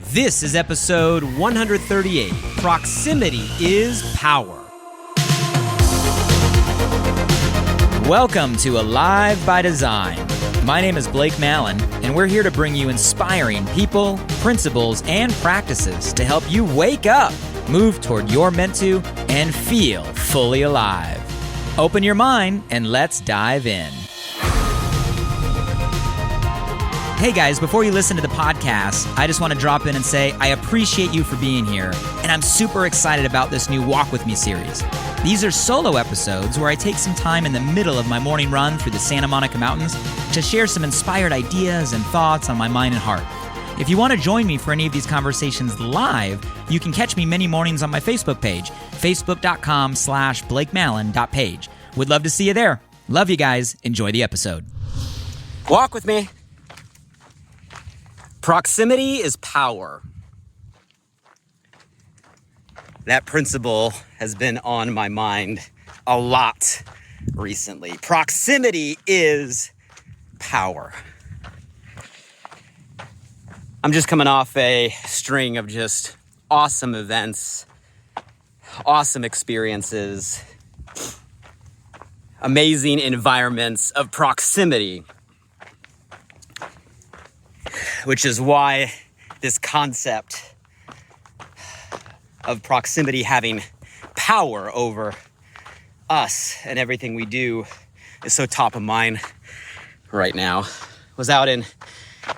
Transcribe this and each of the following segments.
This is episode 138, Proximity is Power. Welcome to Alive by Design. My name is Blake Mallon, and we're here to bring you inspiring people, principles, and practices to help you wake up, move toward your meant to, and feel fully alive. Open your mind and let's dive in. Hey guys, before you listen to the podcast, I just want to drop in and say I appreciate you for being here, and I'm super excited about this new Walk With Me series. These are solo episodes where I take some time in the middle of my morning run through the Santa Monica Mountains to share some inspired ideas and thoughts on my mind and heart. If you want to join me for any of these conversations live, you can catch me many mornings on my Facebook page, facebook.com/BlakeMallon.page. Would love to see you there. Love you guys. Enjoy the episode. Walk with me. Proximity is power. That principle has been on my mind a lot recently. Proximity is power. I'm just coming off a string of just awesome events, awesome experiences, amazing environments of proximity, which is why this concept of proximity having power over us and everything we do is so top of mind right now. Was out in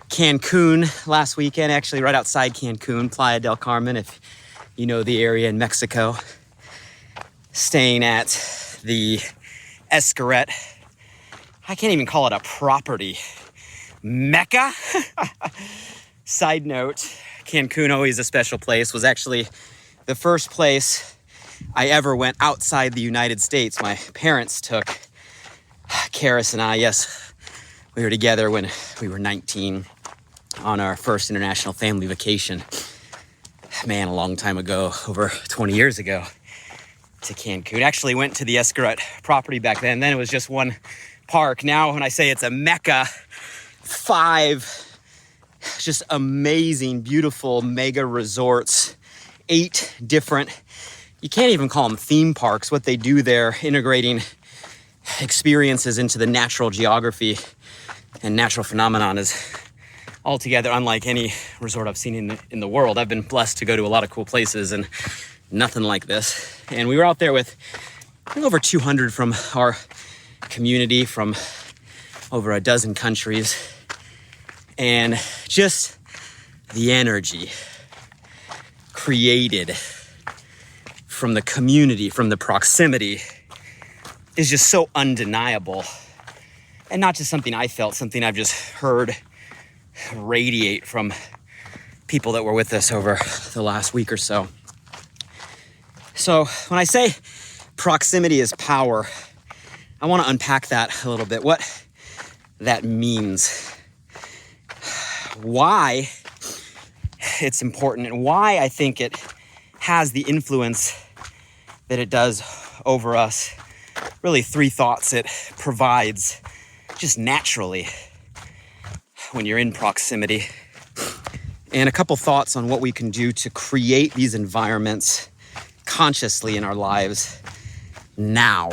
Cancun last weekend, actually right outside Cancun, Playa del Carmen, if you know the area in Mexico. Staying at the Xcaret. I can't even call it a property. Mecca? Side note, Cancun, always a special place, was actually the first place I ever went outside the United States. My parents took Karis and I, yes, we were together when we were 19 on our first international family vacation. Man, a long time ago, over 20 years ago, to Cancun. Actually went to the Xcaret property back then. Then it was just one park. Now when I say it's a Mecca, 5 just amazing, beautiful mega resorts, 8 different, you can't even call them theme parks. What they do there, integrating experiences into the natural geography and natural phenomenon, is altogether unlike any resort I've seen in the world. I've been blessed to go to a lot of cool places and nothing like this. And we were out there with over 200 from our community from over a dozen countries. And just the energy created from the community, from the proximity, is just so undeniable. And not just something I felt, something I've just heard radiate from people that were with us over the last week or so. So when I say proximity is power, I want to unpack that a little bit, what that means, why it's important, and why I think it has the influence that it does over us. Really 3 thoughts it provides just naturally when you're in proximity, and a couple thoughts on what we can do to create these environments consciously in our lives now,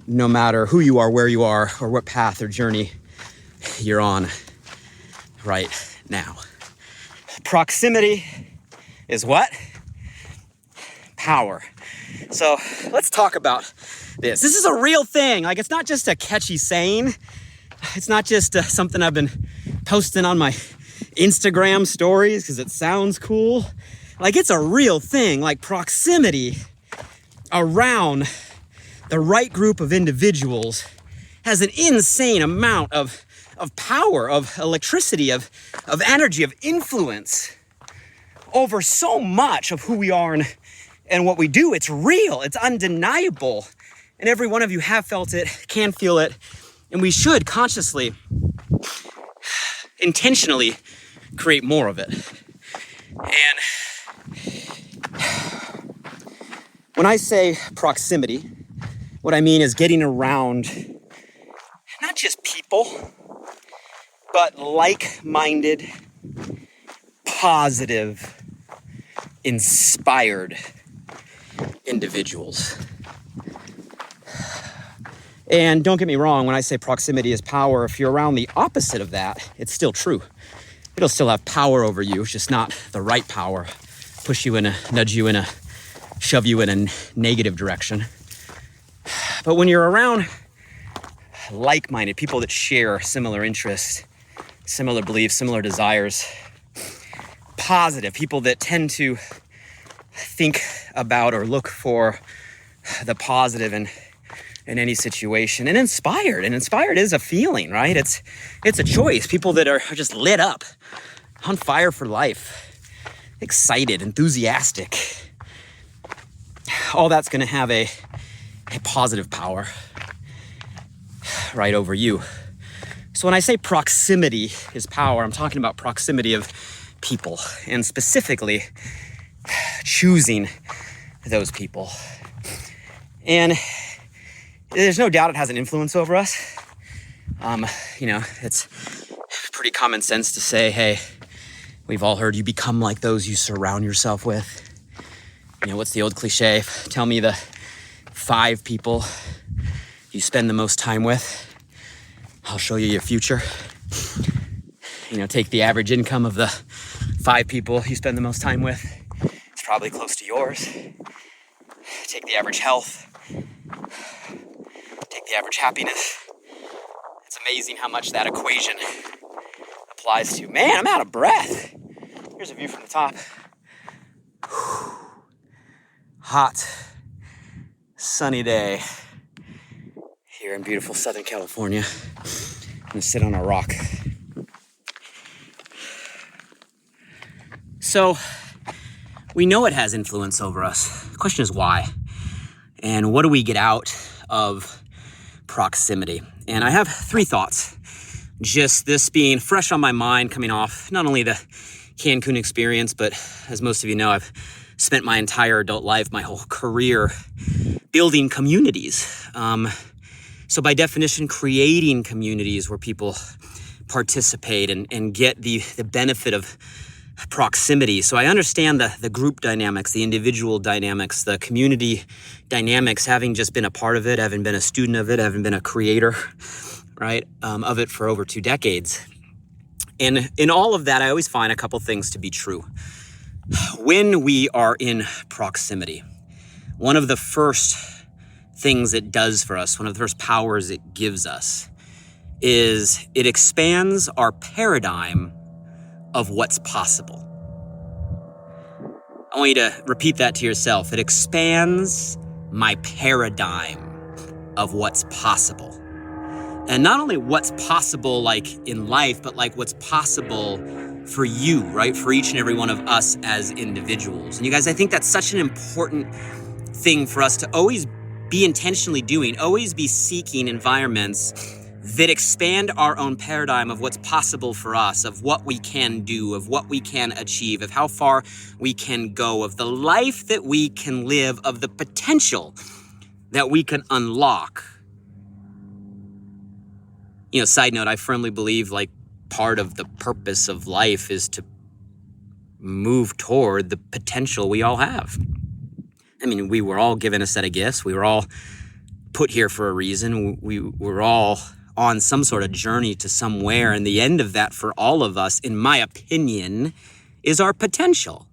no matter who you are, where you are, or what path or journey you're on right now. Proximity is what? Power. So let's talk about this. This is a real thing. Like, it's not just a catchy saying. It's not just something I've been posting on my Instagram stories because it sounds cool. Like, it's a real thing. Like, proximity around the right group of individuals has an insane amount of power, of electricity, of energy, of influence over so much of who we are and what we do. It's real, it's undeniable. And every one of you have felt it, can feel it, and we should consciously, intentionally create more of it. And when I say proximity, what I mean is getting around not just people, but like-minded, positive, inspired individuals. And don't get me wrong, when I say proximity is power, if you're around the opposite of that, it's still true. It'll still have power over you, it's just not the right power. Push you in a, nudge you in a, shove you in a negative direction. But when you're around like-minded people that share similar interests, similar beliefs, similar desires, positive people that tend to think about or look for the positive in any situation, and inspired is a feeling, right? It's a choice. People that are just lit up, on fire for life, excited, enthusiastic. All that's going to have a positive power right over you. So when I say proximity is power, I'm talking about proximity of people, and specifically choosing those people. And there's no doubt it has an influence over us. It's pretty common sense to say, hey, we've all heard you become like those you surround yourself with. What's the old cliche? Tell me the 5 people you spend the most time with. I'll show you your future. Take the average income of the 5 people you spend the most time with. It's probably close to yours. Take the average health. Take the average happiness. It's amazing how much that equation applies to. Man, I'm out of breath. Here's a view from the top. Hot, sunny day here in beautiful Southern California. I'm gonna sit on a rock. So, we know it has influence over us. The question is why? And what do we get out of proximity? And I have 3 thoughts. Just this being fresh on my mind, coming off not only the Cancun experience, but as most of you know, I've spent my entire adult life, my whole career, building communities. So by definition, creating communities where people participate and get the benefit of proximity. So I understand the group dynamics, the individual dynamics, the community dynamics, having just been a part of it, having been a student of it, having been a creator, right, of it for over 2 decades. And in all of that, I always find a couple things to be true. When we are in proximity, one of the first things it does for us, one of the first powers it gives us, is it expands our paradigm of what's possible. I want you to repeat that to yourself. It expands my paradigm of what's possible. And not only what's possible like in life, but like what's possible for you, right? For each and every one of us as individuals. And you guys, I think that's such an important thing for us to always be intentionally doing, always be seeking environments that expand our own paradigm of what's possible for us, of what we can do, of what we can achieve, of how far we can go, of the life that we can live, of the potential that we can unlock. Side note, I firmly believe like part of the purpose of life is to move toward the potential we all have. I mean, we were all given a set of gifts. We were all put here for a reason. We were all on some sort of journey to somewhere. And the end of that for all of us, in my opinion, is our potential.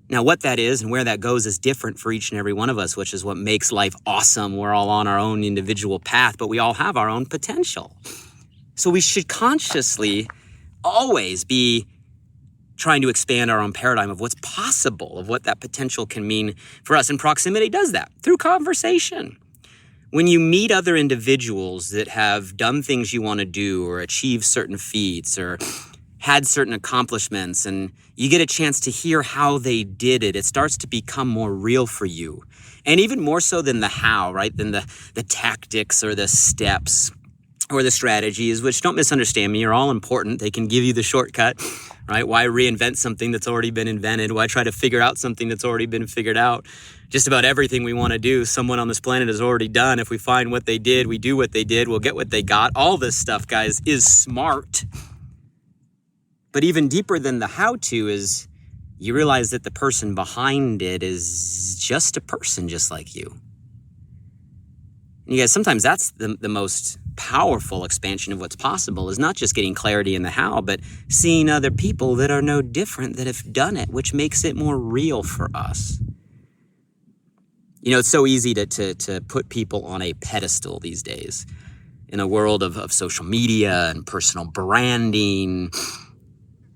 Now, what that is and where that goes is different for each and every one of us, which is what makes life awesome. We're all on our own individual path, but we all have our own potential. So we should consciously always be trying to expand our own paradigm of what's possible, of what that potential can mean for us. And proximity does that through conversation. When you meet other individuals that have done things you want to do or achieved certain feats or had certain accomplishments and you get a chance to hear how they did it, it starts to become more real for you. And even more so than the how, right? Than the tactics or the steps or the strategies, which don't misunderstand me, are all important. They can give you the shortcut, right? Why reinvent something that's already been invented? Why try to figure out something that's already been figured out? Just about everything we want to do, someone on this planet has already done. If we find what they did, we do what they did, we'll get what they got. All this stuff, guys, is smart. But even deeper than the how-to is you realize that the person behind it is just a person just like you. And you guys, sometimes that's the most powerful expansion of what's possible, is not just getting clarity in the how, but seeing other people that are no different, that have done it, which makes it more real for us. You know, it's so easy to put people on a pedestal these days in a world of social media and personal branding,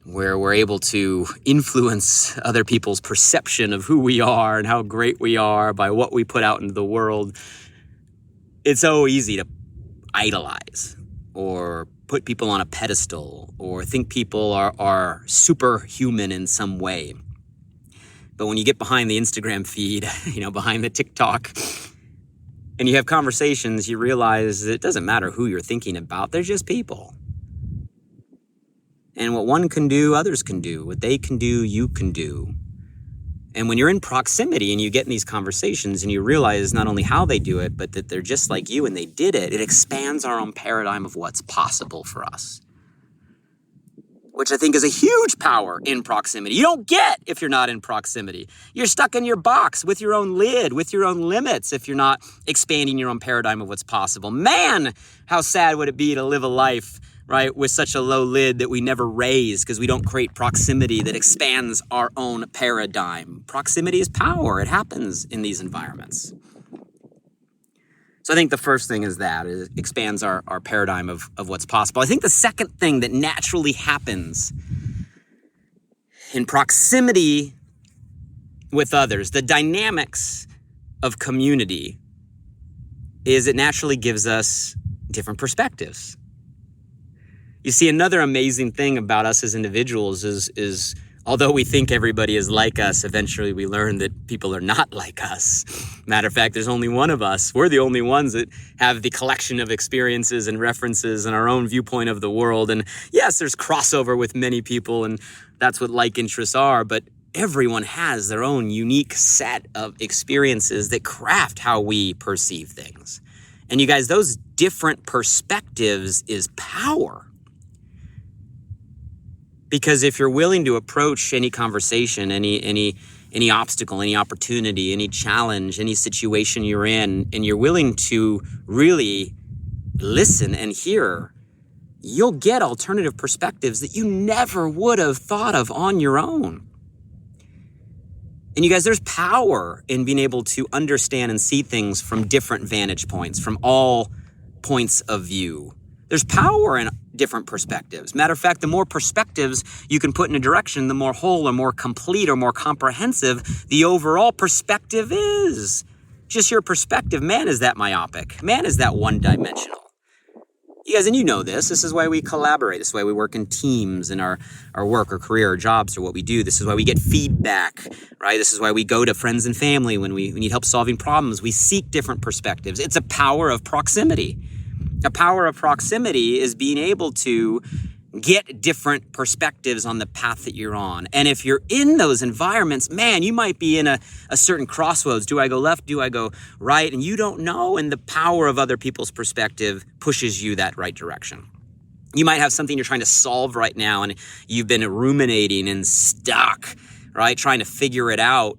where we're able to influence other people's perception of who we are and how great we are by what we put out into the world. It's so easy to idolize or put people on a pedestal or think people are superhuman in some way. But when you get behind the Instagram feed, behind the TikTok, and you have conversations, you realize it doesn't matter who you're thinking about. They're just people. And what one can do, others can do. What they can do, you can do. And when you're in proximity and you get in these conversations and you realize not only how they do it, but that they're just like you and they did it, it expands our own paradigm of what's possible for us. Which I think is a huge power in proximity. You don't get if you're not in proximity. You're stuck in your box with your own lid, with your own limits, if you're not expanding your own paradigm of what's possible. Man, how sad would it be to live a life, right, with such a low lid that we never raise because we don't create proximity that expands our own paradigm. Proximity is power. It happens in these environments. So I think the first thing is that it expands our paradigm of what's possible. I think the second thing that naturally happens in proximity with others, the dynamics of community, is it naturally gives us different perspectives. You see, another amazing thing about us as individuals is although we think everybody is like us, eventually we learn that people are not like us. Matter of fact, there's only one of us. We're the only ones that have the collection of experiences and references and our own viewpoint of the world. And yes, there's crossover with many people, and that's what like interests are, but everyone has their own unique set of experiences that craft how we perceive things. And you guys, those different perspectives is power. Because if you're willing to approach any conversation, any obstacle, any opportunity, any challenge, any situation you're in, and you're willing to really listen and hear, you'll get alternative perspectives that you never would have thought of on your own. And you guys, there's power in being able to understand and see things from different vantage points, from all points of view. There's power in different perspectives. Matter of fact, the more perspectives you can put in a direction, the more whole or more complete or more comprehensive the overall perspective is. Just your perspective, man, is that myopic. Man, is that one-dimensional. You guys, and you know this. This is why we collaborate. This is why we work in teams in our work or career or jobs or what we do. This is why we get feedback, right? This is why we go to friends and family when we need help solving problems. We seek different perspectives. It's a power of proximity. The power of proximity is being able to get different perspectives on the path that you're on. And if you're in those environments, man, you might be in a certain crossroads. Do I go left? Do I go right? And you don't know. And the power of other people's perspective pushes you that right direction. You might have something you're trying to solve right now, and you've been ruminating and stuck, right? Trying to figure it out.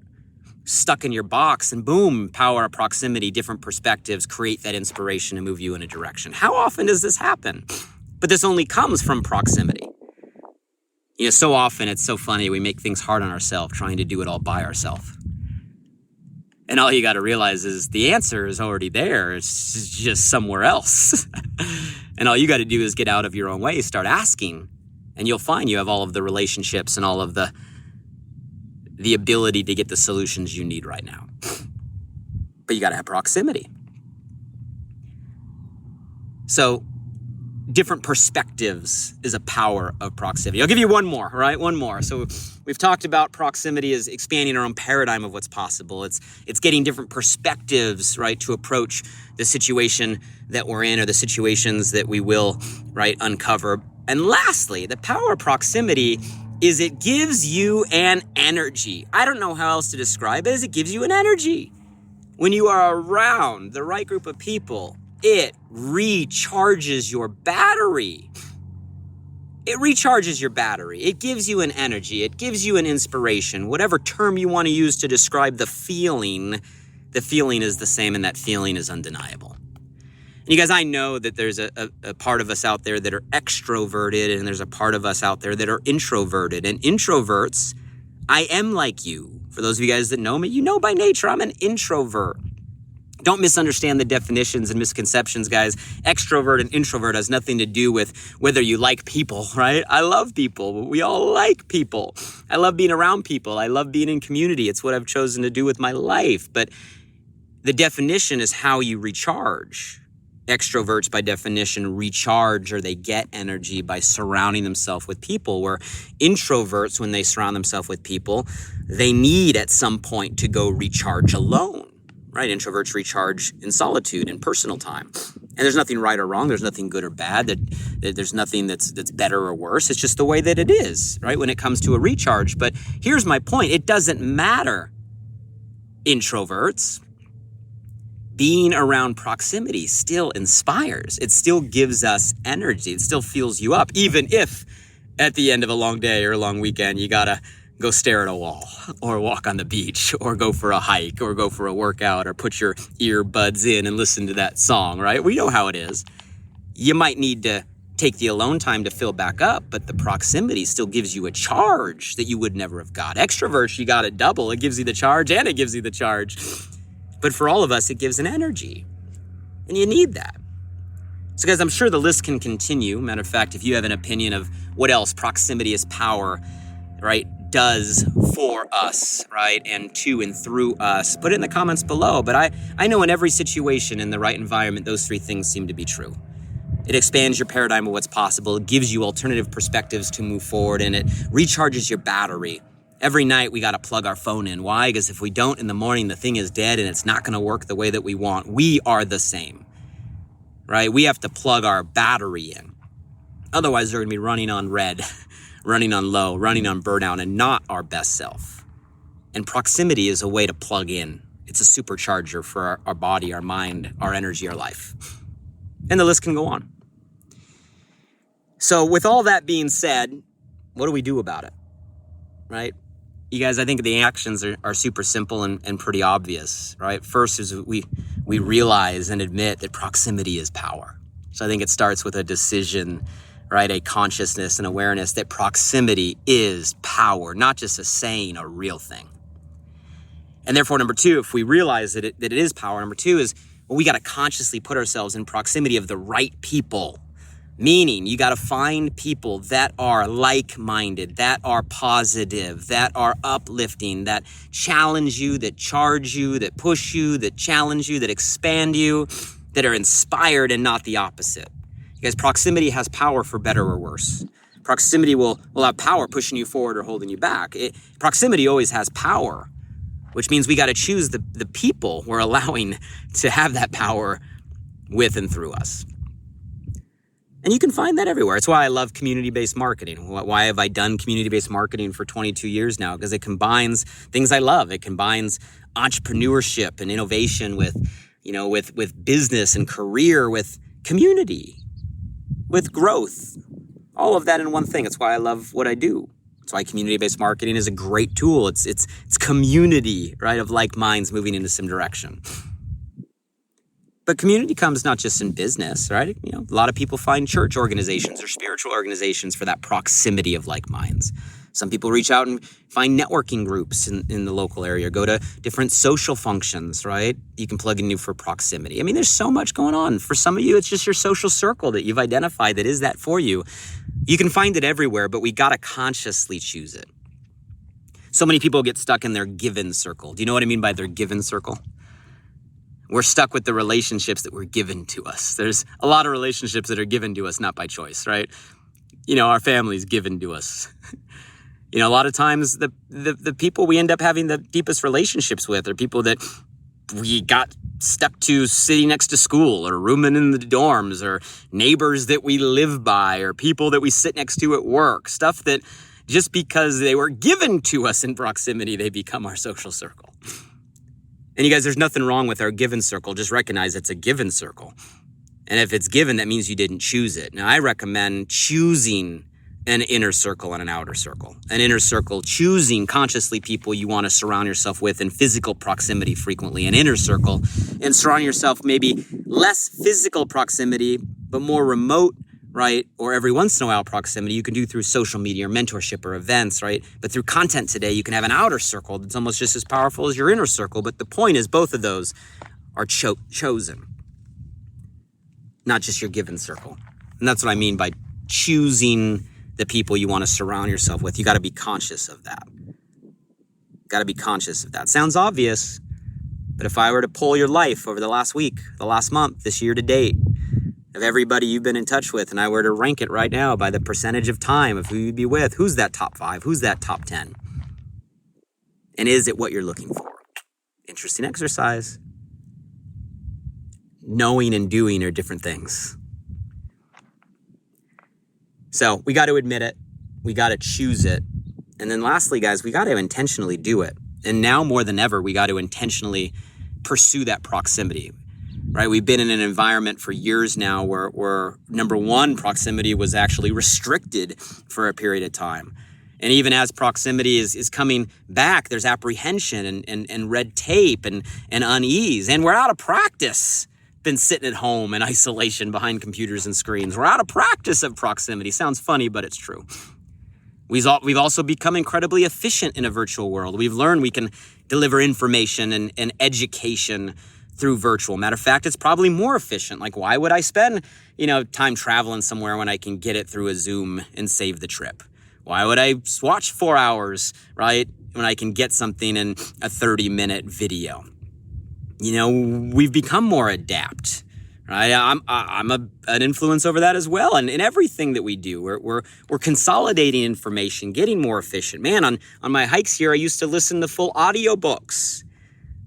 Stuck in your box, and boom, power of proximity, different perspectives create that inspiration to move you in a direction. How often does this happen? But this only comes from proximity. You know, so often it's so funny, we make things hard on ourselves trying to do it all by ourselves. And all you got to realize is the answer is already there. It's just somewhere else. And all you got to do is get out of your own way, start asking, and you'll find you have all of the relationships and all of the ability to get the solutions you need right now. But you got to have proximity. So different perspectives is a power of proximity. I'll give you one more, right? One more. So we've talked about proximity as expanding our own paradigm of what's possible. It's getting different perspectives, right, to approach the situation that we're in or the situations that we will, right, uncover. And lastly, the power of proximity is it gives you an energy. I don't know how else to describe it, as it gives you an energy. When you are around the right group of people, it recharges your battery. it recharges your battery. It gives you an energy. It gives you an inspiration. Whatever term you want to use to describe the feeling is the same, and that feeling is undeniable. And you guys, I know that there's a part of us out there that are extroverted, and there's a part of us out there that are introverted. And introverts, I am like you. For those of you guys that know me, you know by nature I'm an introvert. Don't misunderstand the definitions and misconceptions, guys. Extrovert and introvert has nothing to do with whether you like people, right? I love people. We all like people. I love being around people. I love being in community. It's what I've chosen to do with my life. But the definition is how you recharge. Extroverts, by definition, recharge, or they get energy by surrounding themselves with people, where introverts, when they surround themselves with people, they need at some point to go recharge alone, right? Introverts recharge in solitude, in personal time. And there's nothing right or wrong. There's nothing good or bad. That there's nothing that's better or worse. It's just the way that it is, right, when it comes to a recharge. But here's my point. It doesn't matter, introverts. Being around proximity still inspires. It still gives us energy. It still fuels you up, even if at the end of a long day or a long weekend, you gotta go stare at a wall or walk on the beach or go for a hike or go for a workout or put your earbuds in and listen to that song, right? We know how it is. You might need to take the alone time to fill back up, but the proximity still gives you a charge that you would never have got. Extroverts, you got it double. It gives you the charge and it gives you the charge. But for all of us, it gives an energy, and you need that. So guys, I'm sure the list can continue. Matter of fact, if you have an opinion of what else proximity is power, right, does for us, right, and to and through us, put it in the comments below. But I know in every situation, in the right environment, those three things seem to be true. It expands your paradigm of what's possible. It gives you alternative perspectives to move forward, and it recharges your battery. Every night we got to plug our phone in. Why? Because if we don't in the morning, the thing is dead and it's not going to work the way that we want. We are the same, right? We have to plug our battery in. Otherwise, they're going to be running on red, running on low, running on burnout, and not our best self. And proximity is a way to plug in. It's a supercharger for our body, our mind, our energy, our life. And the list can go on. So with all that being said, what do we do about it, right? You guys, I think the actions are super simple and pretty obvious, right? First is we realize and admit that proximity is power. So I think it starts with a decision, right? A consciousness and awareness that proximity is power, not just a saying, a real thing. And therefore, number two, if we realize that it is power, number two is, well, we got to consciously put ourselves in proximity of the right people. Meaning, you got to find people that are like-minded, that are positive, that are uplifting, that challenge you, that charge you, that push you, that challenge you, that expand you, that are inspired and not the opposite. You guys, proximity has power for better or worse. Proximity will have power pushing you forward or holding you back. Proximity always has power, which means we got to choose the people we're allowing to have that power with and through us. And you can find that everywhere. It's why I love community-based marketing. Why have I done community-based marketing for 22 years now? Because it combines things I love. It combines entrepreneurship and innovation with business and career, with community, with growth. All of that in one thing. It's why I love what I do. It's why community-based marketing is a great tool. It's community, right, of like minds moving into some direction. But community comes not just in business, right? A lot of people find church organizations or spiritual organizations for that proximity of like minds. Some people reach out and find networking groups in the local area, go to different social functions, right? You can plug in for proximity. I mean, there's so much going on. For some of you, it's just your social circle that you've identified that is that for you. You can find it everywhere, but we got to consciously choose it. So many people get stuck in their given circle. Do you know what I mean by their given circle? We're stuck with the relationships that were given to us. There's a lot of relationships that are given to us, not by choice, right? Our family's given to us. A lot of times the people we end up having the deepest relationships with are people that we got stuck to sitting next to school or rooming in the dorms or neighbors that we live by or people that we sit next to at work. Stuff that just because they were given to us in proximity, they become our social circle. And you guys, there's nothing wrong with our given circle. Just recognize it's a given circle. And if it's given, that means you didn't choose it. Now, I recommend choosing an inner circle and an outer circle. An inner circle, choosing consciously people you want to surround yourself with in physical proximity frequently. An inner circle, and surrounding yourself maybe less physical proximity, but more remote, right? Or every once in a while proximity you can do through social media or mentorship or events, right? But through content today, you can have an outer circle that's almost just as powerful as your inner circle. But the point is both of those are chosen, not just your given circle. And that's what I mean by choosing the people you want to surround yourself with. You got to be conscious of that. Got to be conscious of that. Sounds obvious, but if I were to pull your life over the last week, the last month, this year to date, of everybody you've been in touch with, and I were to rank it right now by the percentage of time of who you'd be with, who's that top 5? Who's that top 10? And is it what you're looking for? Interesting exercise. Knowing and doing are different things. So we got to admit it. We got to choose it. And then lastly, guys, we got to intentionally do it. And now more than ever, we got to intentionally pursue that proximity, right? We've been in an environment for years now where number one, proximity was actually restricted for a period of time. And even as proximity is coming back, there's apprehension and red tape and unease. And we're out of practice. Been sitting at home in isolation behind computers and screens. We're out of practice of proximity. Sounds funny, but it's true. We've also become incredibly efficient in a virtual world. We've learned we can deliver information and education through virtual. Matter of fact, it's probably more efficient. Like, why would I spend, time traveling somewhere when I can get it through a Zoom and save the trip? Why would I watch 4 hours, right, when I can get something in a 30-minute video? We've become more adept, right? I'm an influence over that as well. And in everything that we do, we're consolidating information, getting more efficient. Man, on my hikes here, I used to listen to full audiobooks.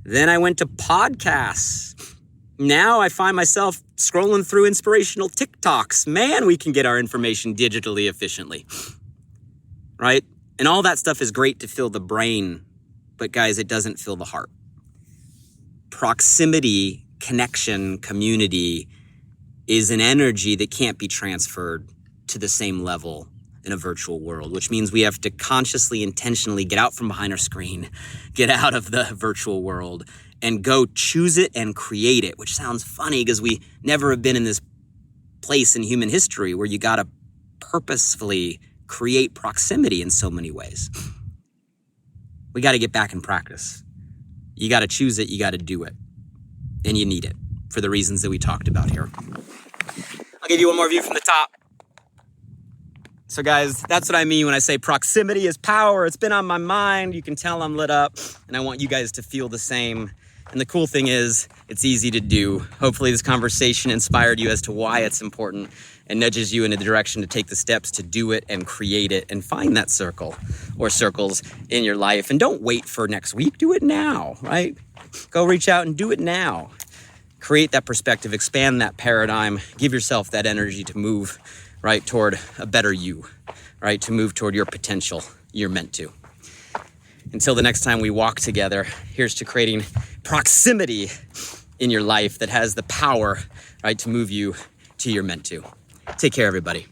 Then I went to podcasts. Now I find myself scrolling through inspirational TikToks. Man, we can get our information digitally efficiently, right? And all that stuff is great to fill the brain, but guys, it doesn't fill the heart. Proximity, connection, community is an energy that can't be transferred to the same level in a virtual world, which means we have to consciously, intentionally get out from behind our screen, get out of the virtual world, and go choose it and create it, which sounds funny because we never have been in this place in human history where you got to purposefully create proximity in so many ways. We got to get back in practice. You got to choose it. You got to do it. And you need it for the reasons that we talked about here. I'll give you one more view from the top. So guys, that's what I mean when I say proximity is power. It's been on my mind. You can tell I'm lit up, and I want you guys to feel the same. And the cool thing is, it's easy to do. Hopefully this conversation inspired you as to why it's important and nudges you in a direction to take the steps to do it and create it and find that circle or circles in your life. And don't wait for next week. Do it now, right? Go reach out and do it now. Create that perspective, expand that paradigm, give yourself that energy to move right toward a better you, right? To move toward your potential you're meant to. Until the next time we walk together, here's to creating proximity in your life that has the power, right, to move you to your meant to. Take care, everybody.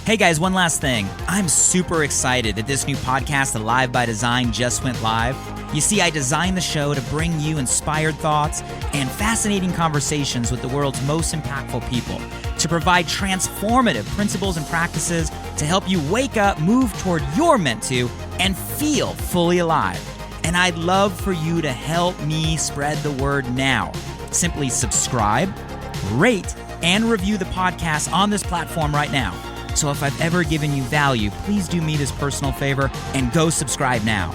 Hey guys, one last thing. I'm super excited that this new podcast, Alive by Design, just went live. You see, I designed the show to bring you inspired thoughts and fascinating conversations with the world's most impactful people, to provide transformative principles and practices to help you wake up, move toward your meant to, and feel fully alive. And I'd love for you to help me spread the word now. Simply subscribe, rate, and review the podcast on this platform right now. So if I've ever given you value, please do me this personal favor and go subscribe now.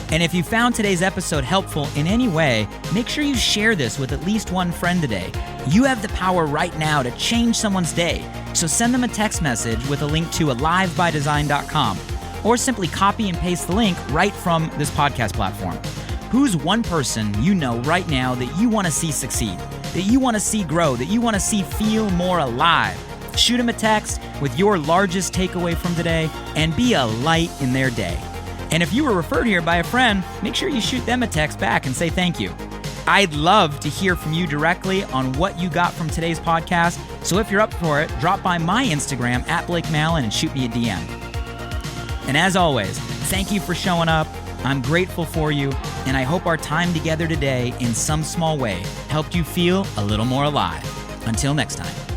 And if you found today's episode helpful in any way, make sure you share this with at least one friend today. You have the power right now to change someone's day. So send them a text message with a link to alivebydesign.com, or simply copy and paste the link right from this podcast platform. Who's one person you know right now that you want to see succeed, that you want to see grow, that you want to see feel more alive? Shoot them a text with your largest takeaway from today and be a light in their day. And if you were referred here by a friend, make sure you shoot them a text back and say thank you. I'd love to hear from you directly on what you got from today's podcast. So if you're up for it, drop by my Instagram at Blake Malin and shoot me a DM. And as always, thank you for showing up. I'm grateful for you, and I hope our time together today in some small way helped you feel a little more alive. Until next time.